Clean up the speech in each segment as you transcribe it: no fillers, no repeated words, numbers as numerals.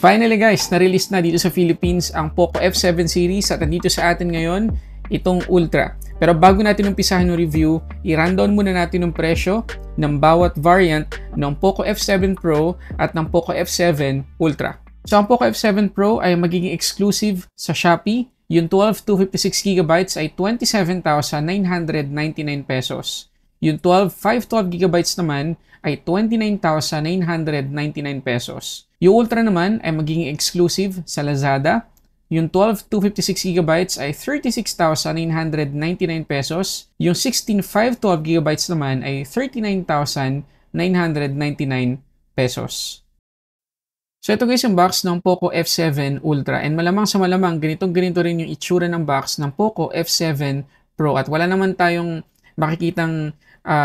Finally guys, na-release na dito sa Philippines ang Poco F7 series at nandito sa atin ngayon itong Ultra. Pero bago natin umpisahan yung review, i-rundown muna natin yung presyo ng bawat variant ng Poco F7 Pro at ng Poco F7 Ultra. So ang Poco F7 Pro ay magiging exclusive sa Shopee. Yung 12 to 56GB ay 27,999 pesos. Yung 512GB naman ay 29,999 pesos. Yung Ultra naman ay magiging exclusive sa Lazada. Yung 12 to 56GB ay 36,999 pesos. Yung 16 512GB naman ay 39,999 pesos. So ito guys yung box ng Poco F7 Ultra, and malamang sa malamang ganito rin yung itsura ng box ng Poco F7 Pro at wala naman tayong makikitang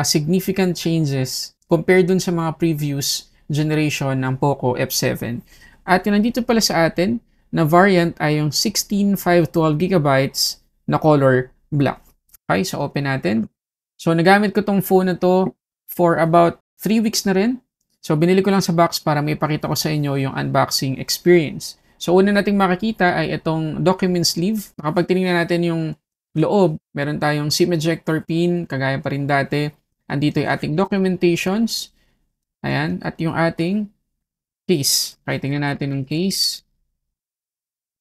significant changes compared dun sa mga previous generation ng Poco F7. At yung nandito pala sa atin na variant ay yung 16 512GB na color black. Okay, so open natin. So nagamit ko tong phone na to for about 3 weeks na rin. So binili ko lang sa box para may ipakita ko sa inyo yung unboxing experience. So una nating makikita ay itong document sleeve. Kapag tinignan natin yung loob, meron tayong SIM ejector pin, kagaya pa rin dati. Andito yung ating documentations. Ayan, at yung ating case. Okay, tingnan natin yung case.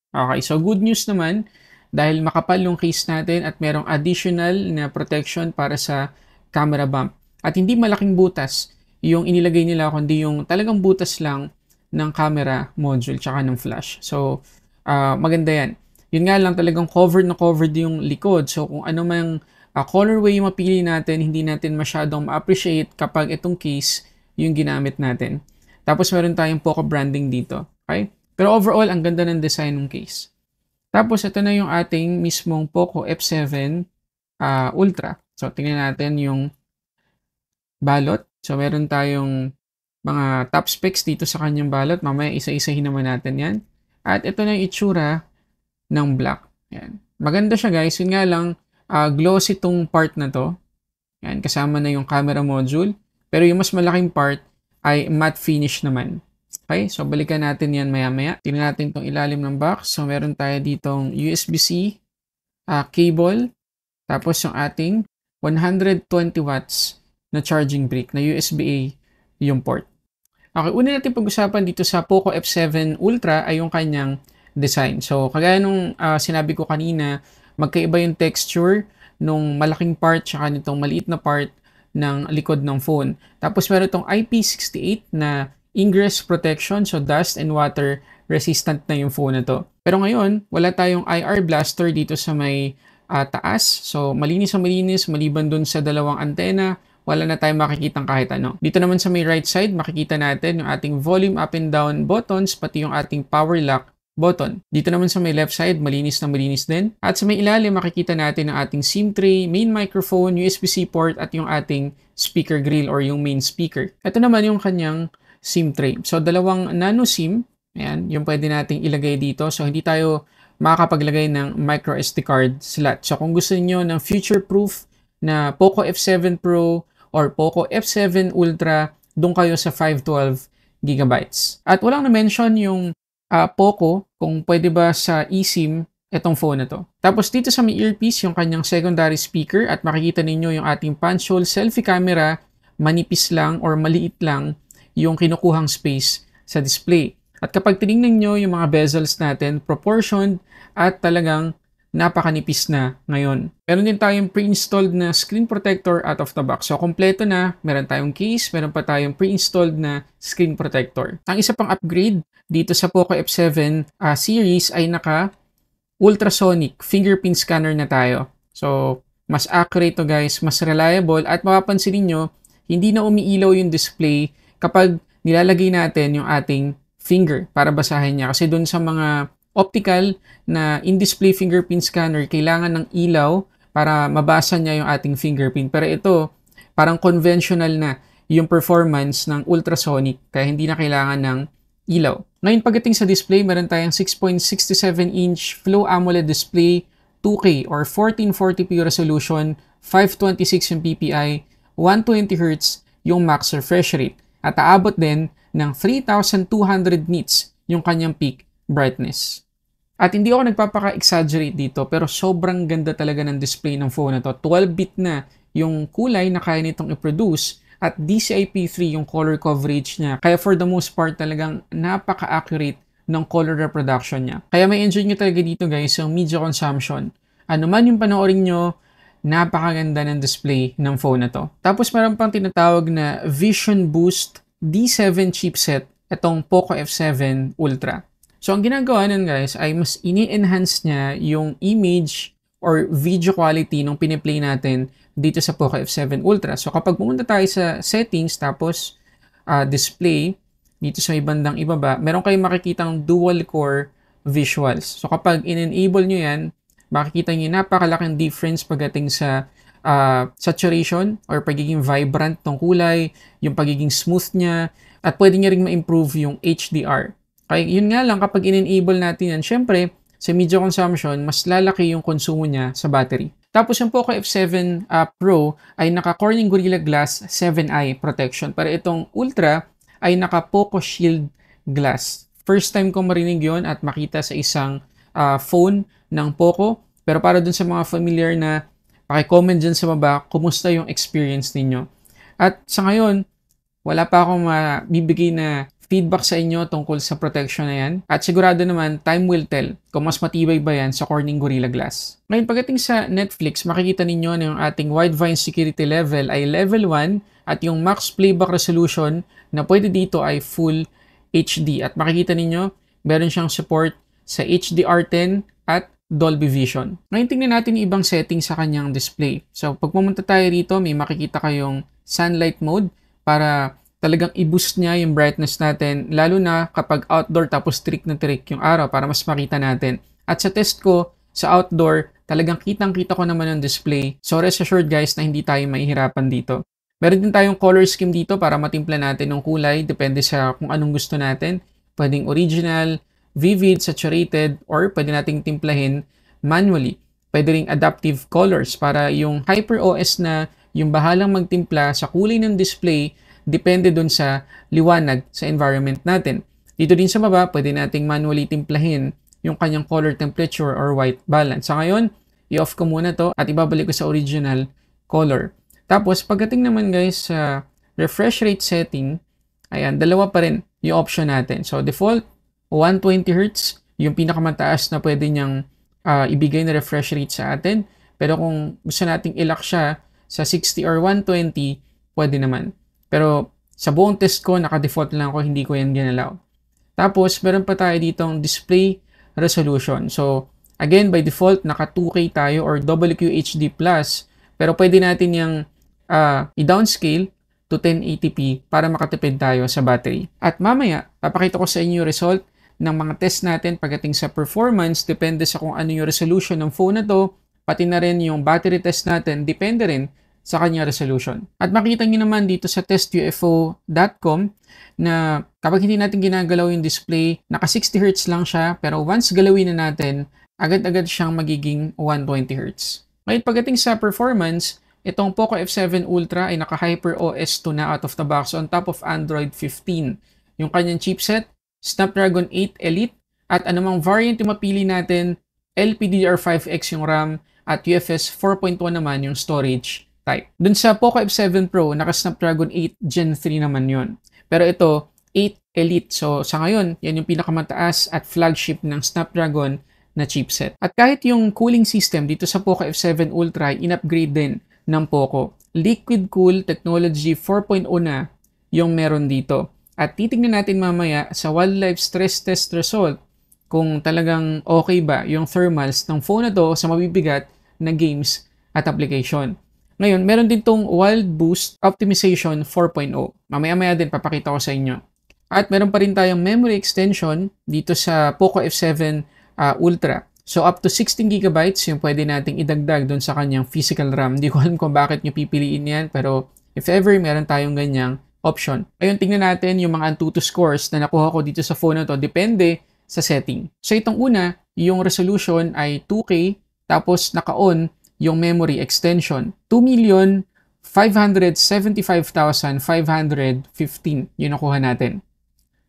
Okay, so good news naman dahil makapal yung case natin at merong additional na protection para sa camera bump. At hindi malaking butas yung inilagay nila, kundi yung talagang butas lang ng camera module tsaka ng flash. So, maganda yan. Yun nga lang, talagang covered na covered yung likod. So, kung ano mang colorway yung mapili natin, hindi natin masyadong ma-appreciate kapag itong case yung ginamit natin. Tapos, meron tayong Poco branding dito. Okay? Pero overall, ang ganda ng design ng case. Tapos, ito na yung ating mismong Poco F7 Ultra. So, tingnan natin yung balot. So, meron tayong mga top specs dito sa kanyang balot. Mamaya, isa-isahin naman natin yan. At ito na yung itsura ng black. Yan. Maganda siya guys. Yun nga lang, glossy tong part na to. Yan, kasama na yung camera module. Pero yung mas malaking part ay matte finish naman. Okay, so balikan natin yan maya-maya. Tingnan natin itong ilalim ng box. So, meron tayo ditong USB-C cable. Tapos yung ating 120 watts na charging brick na USB-A yung port. Okay, una natin pag-usapan dito sa Poco F7 Ultra ay yung kanyang design. So, kagaya nung sinabi ko kanina, magkaiba yung texture nung malaking part tsaka nitong maliit na part ng likod ng phone. Tapos meron itong IP68 na ingress protection, so dust and water resistant na yung phone na to. Pero ngayon, wala tayong IR blaster dito sa may taas. So malinis na malinis, maliban dun sa dalawang antena, wala na tayong makikitang kahit ano. Dito naman sa may right side, makikita natin yung ating volume up and down buttons, pati yung ating power lock button. Dito naman sa may left side, malinis na malinis din. At sa may ilalim, makikita natin ang ating SIM tray, main microphone, USB-C port, at yung ating speaker grill or yung main speaker. Ito naman yung kanyang SIM tray. So, dalawang nano SIM. Ayan, yung pwede nating ilagay dito. So, hindi tayo makakapaglagay ng micro SD card slot. So, kung gusto niyo ng future-proof na Poco F7 Pro or Poco F7 Ultra, doon kayo sa 512GB. At walang na-mention yung Poco, kung pwede ba sa eSIM itong phone na to. Tapos dito sa may earpiece, yung kanyang secondary speaker at makikita ninyo yung ating punch hole selfie camera, manipis lang or maliit lang yung kinukuhang space sa display. At kapag tinignan nyo yung mga bezels natin, proportioned at talagang napakanipis na ngayon. Meron din tayong pre-installed na screen protector out of the box. So, kompleto na. Meron tayong case, meron pa tayong pre-installed na screen protector. Ang isa pang upgrade dito sa Poco F7 series ay naka ultrasonic fingerprint scanner na tayo. So, mas accurate to guys, mas reliable at mapapansin niyo hindi na umiilaw yung display kapag nilalagay natin yung ating finger para basahin niya. Kasi doon sa mga optical na in-display fingerprint scanner, kailangan ng ilaw para mabasa niya yung ating fingerprint. Pero ito, parang conventional na yung performance ng ultrasonic, kaya hindi na kailangan ng ilaw. Ngayon, pagdating sa display, meron tayong 6.67-inch Flow AMOLED display, 2K or 1440p resolution, 526 yung PPI, 120Hz yung max refresh rate. At aabot din ng 3,200 nits yung kanyang peak brightness. At hindi ako nagpapaka-exaggerate dito, pero sobrang ganda talaga ng display ng phone na to. 12-bit na yung kulay na kaya nitong i-produce at DCI-P3 yung color coverage niya. Kaya for the most part talagang napaka-accurate ng color reproduction niya. Kaya may enjoy nyo talaga dito guys yung media consumption. Ano man yung panoorin nyo, napakaganda ng display ng phone na to. Tapos meron pang tinatawag na Vision Boost D7 chipset itong Poco F7 Ultra. So, ang ginagawa nun guys ay mas ini-enhance niya yung image or video quality nung piniplay natin dito sa Poco F7 Ultra. So, kapag pumunta tayo sa settings tapos display, dito sa may bandang ibaba, meron kayong makikitang dual core visuals. So, kapag in-enable nyo yan, makikita nyo napakalaking difference pagdating sa saturation or pagiging vibrant ng kulay, yung pagiging smooth niya, at pwede nyo rin ma-improve yung HDR. Kaya yun nga lang, kapag in-enable natin yan, syempre, sa media consumption, mas lalaki yung konsumo niya sa battery. Tapos yung Poco F7 Pro ay naka Corning Gorilla Glass 7i protection. Pero itong Ultra ay naka Poco Shield Glass. First time ko marinig yon at makita sa isang phone ng Poco. Pero para dun sa mga familiar na, paki-comment dyan sa baba, kumusta yung experience ninyo. At sa ngayon, wala pa akong mabibigay na feedback sa inyo tungkol sa protection na yan. At sigurado naman, time will tell kung mas matibay ba yan sa Corning Gorilla Glass. Ngayon, pagdating sa Netflix, makikita ninyo na yung ating Widevine security level ay level 1 at yung max playback resolution na pwede dito ay full HD. At makikita ninyo, meron siyang support sa HDR10 at Dolby Vision. Ngayon, tingnan natin yung ibang settings sa kanyang display. So, pag pumunta tayo rito, may makikita kayong sunlight mode para talagang i-boost niya yung brightness natin, lalo na kapag outdoor tapos trick na trick yung araw para mas makita natin. At sa test ko, sa outdoor, talagang kitang-kita ko naman ang display. So rest assured guys na hindi tayo mahihirapan dito. Meron din tayong color scheme dito para matimpla natin ng kulay, depende sa kung anong gusto natin. Pwedeng original, vivid, saturated, or pwede nating timplahin manually. Pwede ring adaptive colors para yung HyperOS na yung bahalang magtimpla sa kulay ng display depende dun sa liwanag sa environment natin. Dito din sa baba, pwede nating manually timplahin yung kanyang color temperature or white balance. Sa ngayon, i-off ko muna to at ibabalik ko sa original color. Tapos, pagdating naman guys sa refresh rate setting, ayan, dalawa pa rin yung option natin. So, default, 120Hz, yung pinakamataas na pwede niyang ibigay na refresh rate sa atin. Pero kung gusto nating ilock siya sa 60 or 120, pwede naman. Pero sa buong test ko, naka-default lang ako, hindi ko yan ginalaw. Tapos, meron pa tayo ditong display resolution. So, again, by default, naka 2K tayo or WQHD+. Pero pwede natin yung i-downscale to 1080p para makatipid tayo sa battery. At mamaya, papakita ko sa inyo yung result ng mga test natin pagdating sa performance. Depende sa kung ano yung resolution ng phone na to. Pati na rin yung battery test natin, depende rin sa kanya resolution. At makita nyo naman dito sa testufo.com na kapag hindi natin ginagalaw yung display, naka 60Hz lang siya, pero once galawin na natin, agad-agad siyang magiging 120Hz. Ngayon, pagdating sa performance, itong Poco F7 Ultra ay naka HyperOS 2 na out of the box on top of Android 15. Yung kanyang chipset, Snapdragon 8 Elite, at anumang variant yung mapili natin, LPDDR5X yung RAM, at UFS 4.1 naman yung storage type. Dun sa Poco F7 Pro, naka Snapdragon 8 Gen 3 naman yun. Pero ito, 8 Elite. So, sa ngayon, yan yung pinakamataas at flagship ng Snapdragon na chipset. At kahit yung cooling system dito sa Poco F7 Ultra, in-upgrade din ng Poco. Liquid Cool Technology 4.0 na yung meron dito. At titignan natin mamaya sa wildlife stress test result kung talagang okay ba yung thermals ng phone na to sa mabibigat na games at application. Ngayon, meron din tong Wild Boost Optimization 4.0. Mamaya-maya din papakita ko sa inyo. At meron pa rin tayong memory extension dito sa Poco F7 Ultra. So, up to 16GB yung pwede nating idagdag doon sa kanyang physical RAM. Hindi ko alam kung bakit nyo pipiliin yan, pero if ever meron tayong ganyang option. Ngayon, tingnan natin yung mga Antutu scores na nakuha ko dito sa phone na to. Depende sa setting. So, itong una, yung resolution ay 2K, tapos naka-on yung memory extension. 2,575,515 yung nakuha natin.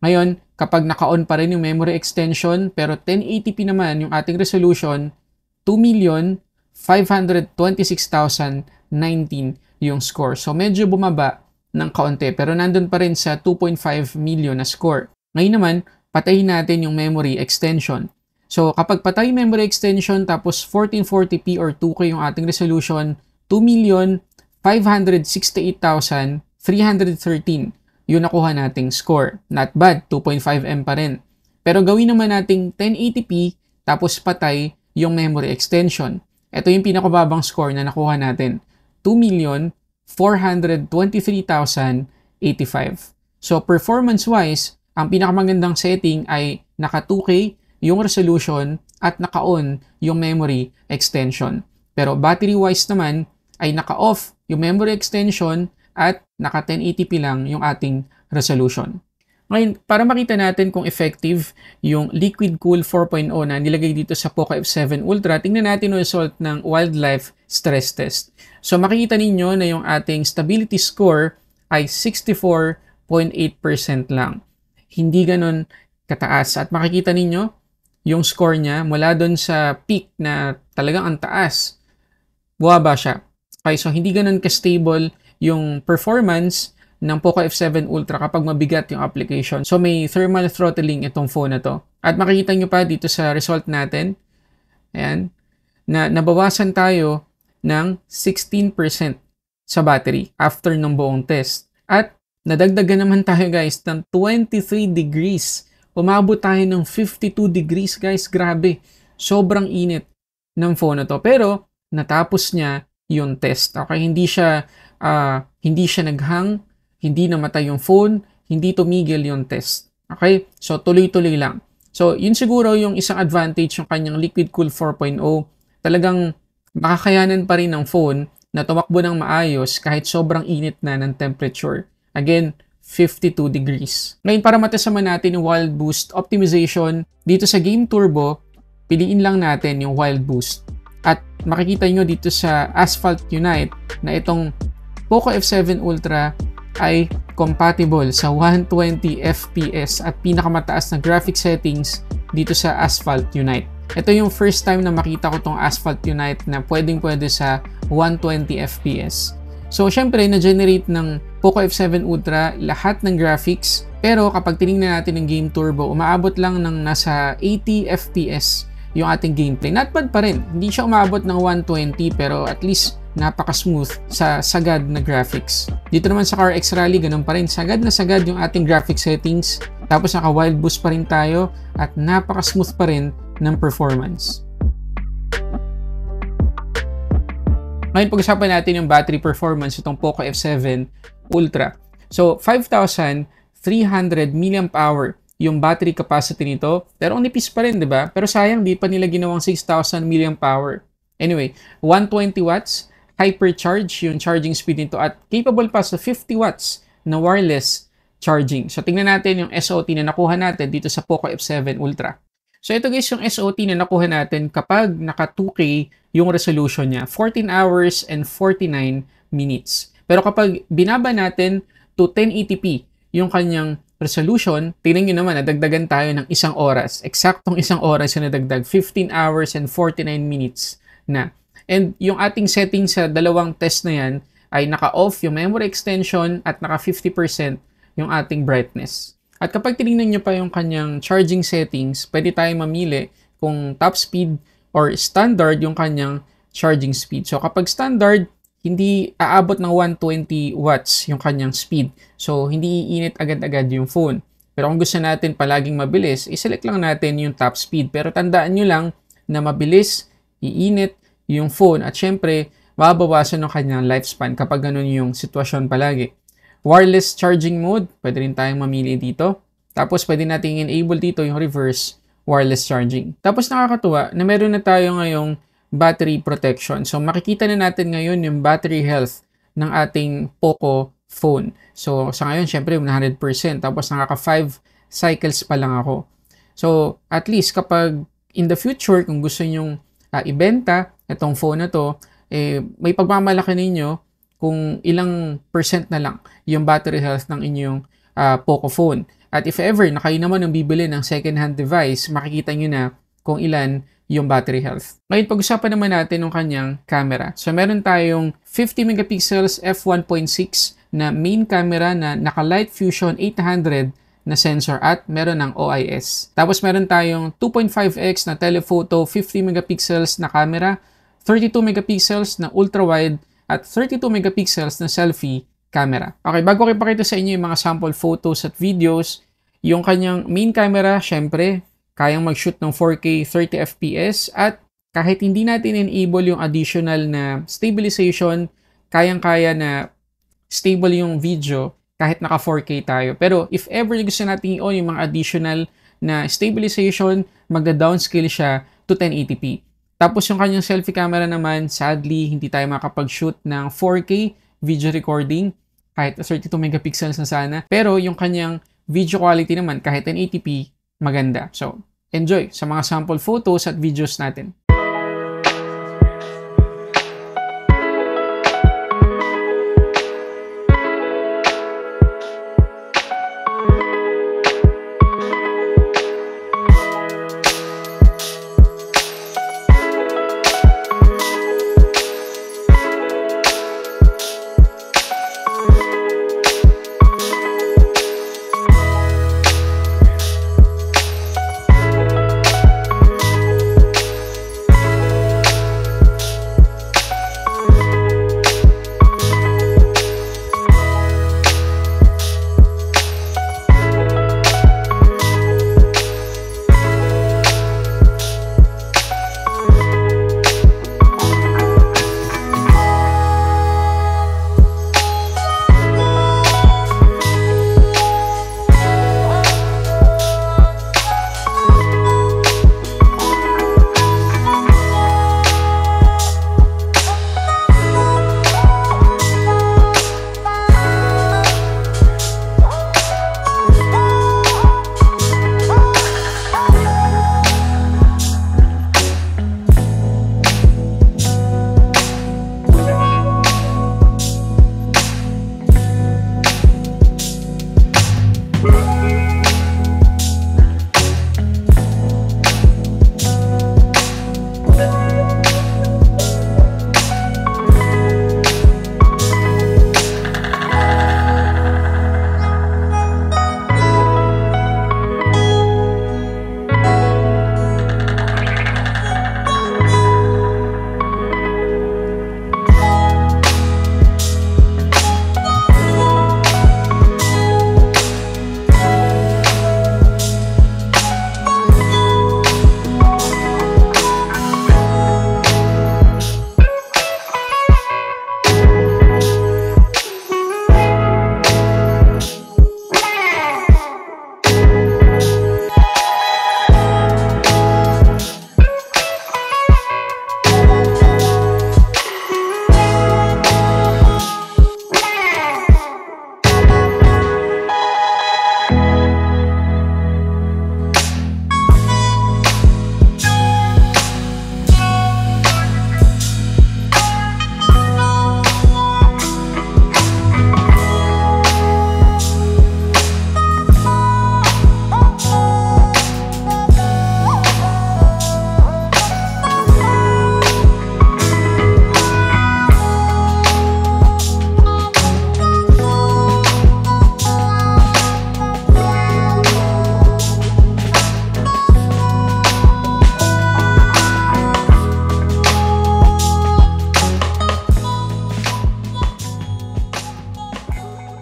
Ngayon, kapag naka-on pa rin yung memory extension, pero 1080p naman yung ating resolution, 2,526,019 yung score. So medyo bumaba ng kaunti, pero nandun pa rin sa 2.5 million na score. Ngayon naman, patayin natin yung memory extension. So kapag patay memory extension tapos 1440p or 2K yung ating resolution, 2,568,313 yung nakuha nating score. Not bad, 2.5M pa rin. Pero gawin naman nating 1080p tapos patay yung memory extension. Ito yung pinakababang score na nakuha natin, 2,423,085. So performance-wise, ang pinakamagandang setting ay naka 2K yung resolution at naka-on yung memory extension. Pero battery-wise naman ay naka-off yung memory extension at naka 1080p lang yung ating resolution. Ngayon, para makita natin kung effective yung Liquid Cool 4.0 na nilagay dito sa Poco F7 Ultra, tingnan natin yung result ng wildlife stress test. So makikita ninyo na yung ating stability score ay 64.8% lang. Hindi ganun kataas. At makikita ninyo yung score niya mula doon sa peak na talagang ang taas. Buwaba siya. Okay, so hindi ganun ka-stable yung performance ng Poco F7 Ultra kapag mabigat yung application. So may thermal throttling itong phone na to. At makikita nyo pa dito sa result natin, ayan, na nabawasan tayo ng 16% sa battery after ng buong test. At nadagdagan naman tayo guys ng 23 degrees. Umabot tayo ng 52 degrees guys. Grabe. Sobrang init ng phone na to. Pero natapos niya yung test. Okay, hindi siya naghang, hindi namatay yung phone, hindi tumigil yung test. Okay? So, tuloy-tuloy lang. So, yun siguro yung isang advantage ng kanyang Liquid Cool 4.0. Talagang makakayanan pa rin ng phone na tumakbo ng maayos kahit sobrang init na ng temperature. Again, 52 degrees. Ngayon, para matasaman natin yung Wild Boost Optimization, dito sa Game Turbo, piliin lang natin yung Wild Boost. At makikita nyo dito sa Asphalt Unite na itong Poco F7 Ultra ay compatible sa 120 FPS at pinakamataas na graphic settings dito sa Asphalt Unite. Ito yung first time na makita ko tong Asphalt Unite na pwedeng-pwede sa 120 FPS. So, syempre, na-generate ng Poco F7 Ultra lahat ng graphics. Pero kapag tinignan natin ng Game Turbo, umaabot lang ng nasa 80 FPS yung ating gameplay. Not bad pa rin. Hindi siya umaabot ng 120 pero at least napaka-smooth sa sagad na graphics. Dito naman sa CarX Rally, ganun pa rin. Sagad na sagad yung ating graphic settings. Tapos naka-wild boost pa rin tayo at napaka-smooth pa rin ng performance. Ngayon, pag-usapan natin yung battery performance itong Poco F7 Ultra. So, 5,300 mAh yung battery capacity nito. Pero ang nipis pa rin, di ba? Pero sayang, di pa nila ginawang 6,000 mAh. Anyway, 120 watts, hypercharge yung charging speed nito at capable pa sa 50 watts na wireless charging. So, tingnan natin yung SOT na nakuha natin dito sa Poco F7 Ultra. So, ito guys yung SOT na nakuha natin kapag naka 2K yung resolution niya. 14 hours and 49 minutes. Pero kapag binaba natin to 1080p yung kanyang resolution, tingnan nyo naman, nadagdagan tayo ng 1 oras. Eksaktong 1 oras yung nadagdag. 15 hours and 49 minutes na. And yung ating setting sa dalawang test na yan ay naka-off yung memory extension at naka 50% yung ating brightness. At kapag tinignan nyo pa yung kanyang charging settings, pwede tayong mamili kung top speed or standard yung kanyang charging speed. So kapag standard, hindi aabot ng 120 watts yung kanyang speed. So hindi iinit agad-agad yung phone. Pero kung gusto natin palaging mabilis, iselect lang natin yung top speed. Pero tandaan nyo lang na mabilis, iinit yung phone at syempre, mababawasan ng kanyang lifespan kapag ganun yung sitwasyon palagi. Wireless charging mode, pwede rin tayong mamili dito. Tapos pwede nating enable dito yung reverse wireless charging. Tapos nakakatuwa na meron na tayo ngayong battery protection. So makikita na natin ngayon yung battery health ng ating Poco phone. So sa ngayon, syempre 100%. Tapos nakaka 5 cycles pa lang ako. So at least kapag in the future, kung gusto nyong ibenta itong phone na to, may pagmamalaki ninyo kung ilang percent na lang yung battery health ng inyong Poco phone. At if ever na kayo naman ang bibili ng second-hand device, makikita nyo na kung ilan yung battery health. Ngayon, pag-usapan naman natin ng kanyang camera. So, meron tayong 50 megapixels f1.6 na main camera na naka-Light Fusion 800 na sensor at meron ng OIS. Tapos, meron tayong 2.5x na telephoto 50 megapixels na camera, 32 megapixels na ultra-wide at 32 megapixels na selfie camera. Okay, bago ko ipakita sa inyo yung mga sample photos at videos, yung kanyang main camera, syempre, kayang mag-shoot ng 4K 30 FPS at kahit hindi natin enable yung additional na stabilization, kayang-kaya na stable yung video kahit naka 4K tayo. Pero if ever gusto natin i-on yung mga additional na stabilization, magda-downscale siya to 1080p. Tapos yung kanyang selfie camera naman, sadly, hindi tayo makapag-shoot ng 4K video recording kahit 32 megapixels na sana. Pero yung kanyang video quality naman, kahit 1080p, maganda. So, enjoy sa mga sample photos at videos natin.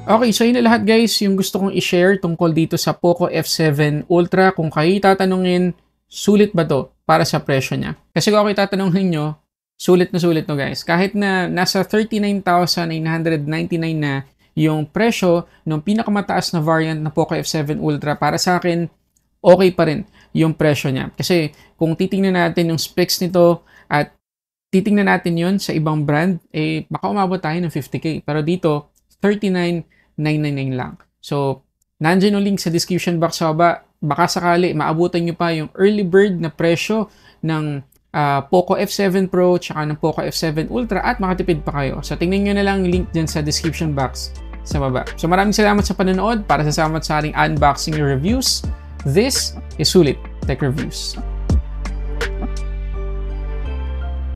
Okay, so yun na lahat guys, yung gusto kong i-share tungkol dito sa Poco F7 Ultra. Kung kayo tatanungin, sulit ba to para sa presyo niya? Kasi kung ako tatanungin nyo, sulit no guys. Kahit na nasa 39,999 na yung presyo ng pinakamataas na variant na Poco F7 Ultra, para sa akin, okay pa rin yung presyo niya. Kasi kung titingnan natin yung specs nito at titingnan natin yon sa ibang brand, eh baka umabot tayo ng 50k. Pero dito, 39,999 lang. So, nandiyan yung link sa description box sa baba. Baka sakali, maabutan nyo pa yung early bird na presyo ng Poco F7 Pro tsaka ng Poco F7 Ultra at makatipid pa kayo. So, tingnan nyo na lang yung link dyan sa description box sa baba. So maraming salamat sa panonood para sa ating unboxing reviews. This is Sulit Tech Reviews.